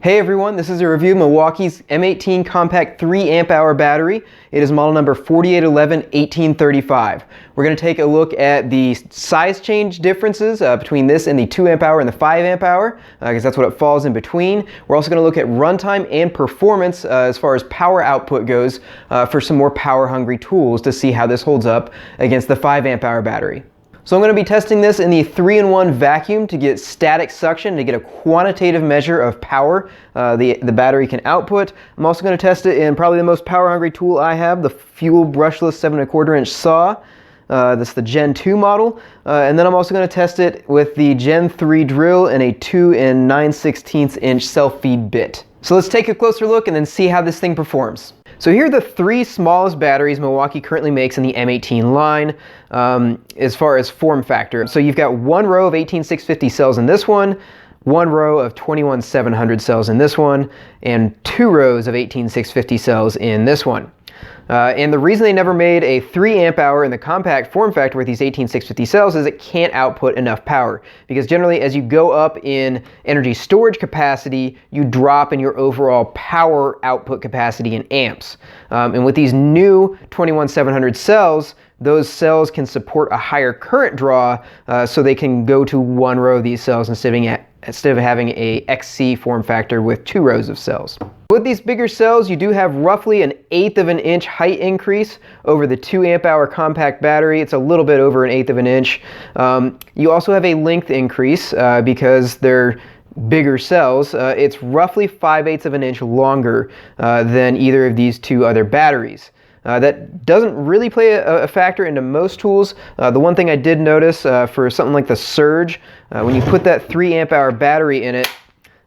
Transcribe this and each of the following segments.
Hey everyone, this is a review of Milwaukee's M18 compact 3 amp hour battery. It is model number 4811-1835. We're going to take a look at the size change differences between this and the 2 amp hour and the 5 amp hour, because that's what it falls in between. We're also going to look at runtime and performance as far as power output goes for some more power hungry tools to see how this holds up against the 5 amp hour battery. So I'm going to be testing this in the 3-in-1 vacuum to get static suction, to get a quantitative measure of power the battery can output. I'm also going to test it in probably the most power hungry tool I have, the fuel brushless 7¼ inch saw. This is the Gen 2 model. And then I'm also going to test it with the Gen 3 drill and a 2 9/16 inch self-feed bit. So let's take a closer look and then see how this thing performs. So here are the 3 smallest batteries Milwaukee currently makes in the M18 line as far as form factor. So you've got 1 row of 18650 cells in this one, 1 row of 21700 cells in this one, and 2 rows of 18650 cells in this one. And the reason they never made a 3 amp hour in the compact form factor with these 18650 cells is it can't output enough power. Because generally as you go up in energy storage capacity, you drop in your overall power output capacity in amps. And with these new 21700 cells, those cells can support a higher current draw, so they can go to 1 row of these cells instead of having a XC form factor with 2 rows of cells. With these bigger cells, you do have roughly an 1/8 of an inch height increase over the 2 amp hour compact battery. It's a little bit over an 1/8 of an inch. You also have a length increase because they're bigger cells. It's roughly 5/8 of an inch longer than either of these 2 other batteries. That doesn't really play a factor into most tools. The one thing I did notice for something like the Surge, when you put that 3 amp hour battery in it,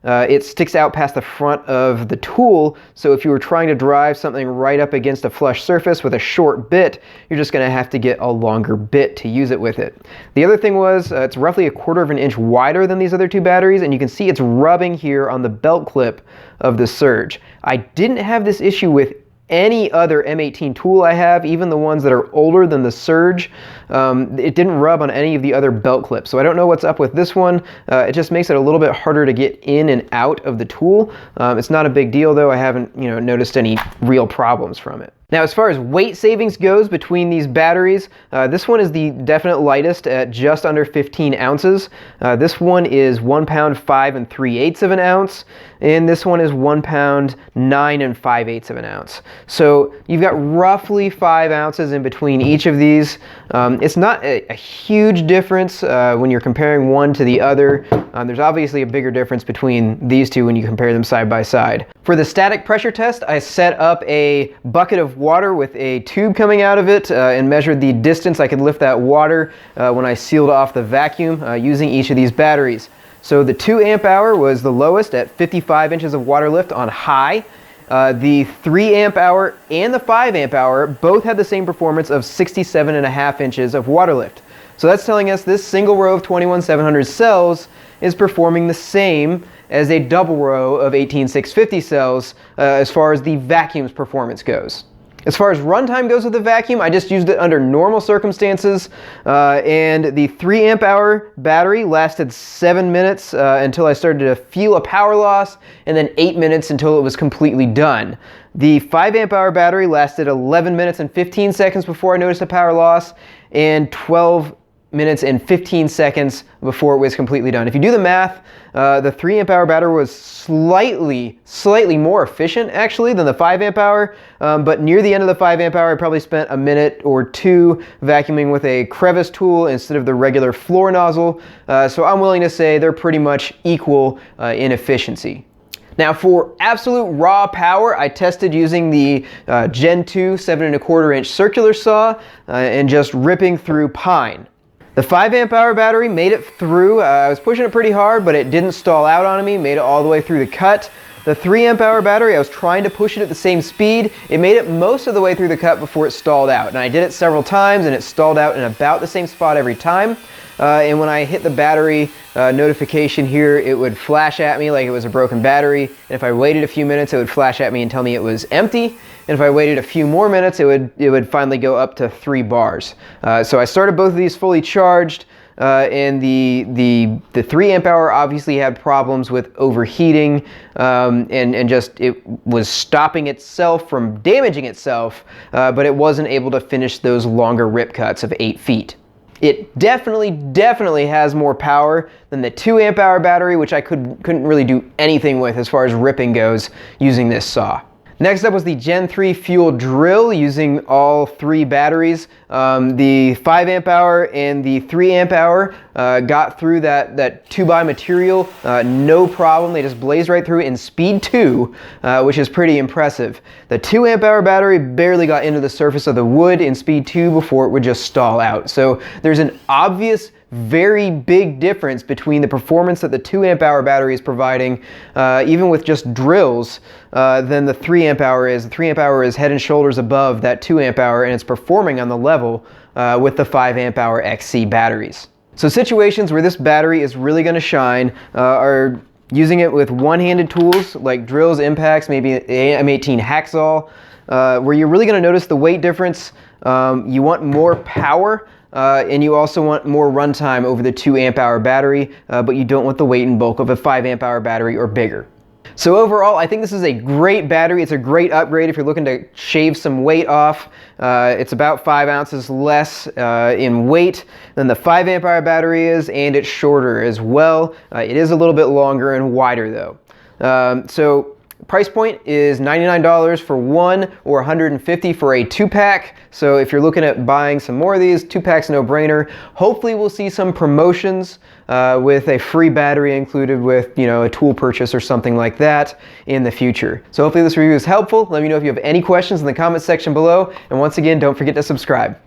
it sticks out past the front of the tool, so if you were trying to drive something right up against a flush surface with a short bit, you're just going to have to get a longer bit to use it with it. The other thing was it's roughly 1/4 of an inch wider than these other 2 batteries, and you can see it's rubbing here on the belt clip of the Surge. I didn't have this issue with any other M18 tool I have, even the ones that are older than the Surge. It didn't rub on any of the other belt clips, so I don't know what's up with this one. It just makes it a little bit harder to get in and out of the tool. It's not a big deal though. I haven't noticed any real problems from it. Now, as far as weight savings goes between these batteries, this one is the definite lightest at just under 15 ounces. This one is 1 pound 5 3/8 of an ounce, and this one is 1 pound 9 5/8 of an ounce. So you've got roughly 5 ounces in between each of these. It's not a huge difference when you're comparing one to the other. There's obviously a bigger difference between these 2 when you compare them side by side. For the static pressure test, I set up a bucket of water with a tube coming out of it and measured the distance I could lift that water when I sealed off the vacuum using each of these batteries. So the 2 amp hour was the lowest at 55 inches of water lift on high. The 3 amp hour and the 5 amp hour both had the same performance of 67.5 inches of water lift. So that's telling us this single row of 21700 cells is performing the same as a double row of 18650 cells as far as the vacuum's performance goes. As far as runtime goes with the vacuum, I just used it under normal circumstances, and the 3 amp hour battery lasted 7 minutes until I started to feel a power loss, and then 8 minutes until it was completely done. The 5 amp hour battery lasted 11 minutes and 15 seconds before I noticed a power loss, and 12 minutes and 15 seconds before it was completely done. If you do the math, the 3 amp hour battery was slightly more efficient actually than the 5 amp hour, but near the end of the 5 amp hour I probably spent a minute or 2 vacuuming with a crevice tool instead of the regular floor nozzle, so I'm willing to say they're pretty much equal in efficiency. Now for absolute raw power, I tested using the Gen 2 7¼ inch circular saw and just ripping through pine. The 5 amp hour battery made it through. I was pushing it pretty hard, but it didn't stall out on me, made it all the way through the cut. The 3 amp hour battery, I was trying to push it at the same speed. It made it most of the way through the cut before it stalled out. And I did it several times and it stalled out in about the same spot every time. And when I hit the battery notification here, it would flash at me like it was a broken battery. And if I waited a few minutes, it would flash at me and tell me it was empty. And if I waited a few more minutes, it would finally go up to 3 bars. So I started both of these fully charged. and the 3 amp hour obviously had problems with overheating, and just it was stopping itself from damaging itself, but it wasn't able to finish those longer rip cuts of 8 feet. It definitely has more power than the 2 amp hour battery, which I couldn't really do anything with as far as ripping goes using this saw. Next up was the Gen 3 fuel drill using all 3 batteries. The 5 amp hour and the 3 amp hour got through that 2x material no problem. They just blazed right through in speed 2, which is pretty impressive. The 2 amp hour battery barely got into the surface of the wood in speed 2 before it would just stall out. So there's an obvious very big difference between the performance that the 2 amp hour battery is providing, even with just drills, than the 3 amp hour is. The 3 amp hour is head and shoulders above that 2 amp hour, and it's performing on the level with the 5 amp hour XC batteries. So situations where this battery is really going to shine are using it with one-handed tools like drills, impacts, maybe an M18 hacksaw, where you're really going to notice the weight difference. You want more power, and you also want more runtime over the 2 amp hour battery, but you don't want the weight and bulk of a 5 amp hour battery or bigger. So overall, I think this is a great battery. It's a great upgrade if you're looking to shave some weight off. It's about 5 ounces less in weight than the 5 amp hour battery is, and it's shorter as well. It is a little bit longer and wider though. So price point is $99 for one, or $150 for a 2-pack. So if you're looking at buying some more of these, 2-pack's no brainer. Hopefully we'll see some promotions with a free battery included with, you know, a tool purchase or something like that in the future. So hopefully this review is helpful. Let me know if you have any questions in the comment section below. And once again, don't forget to subscribe.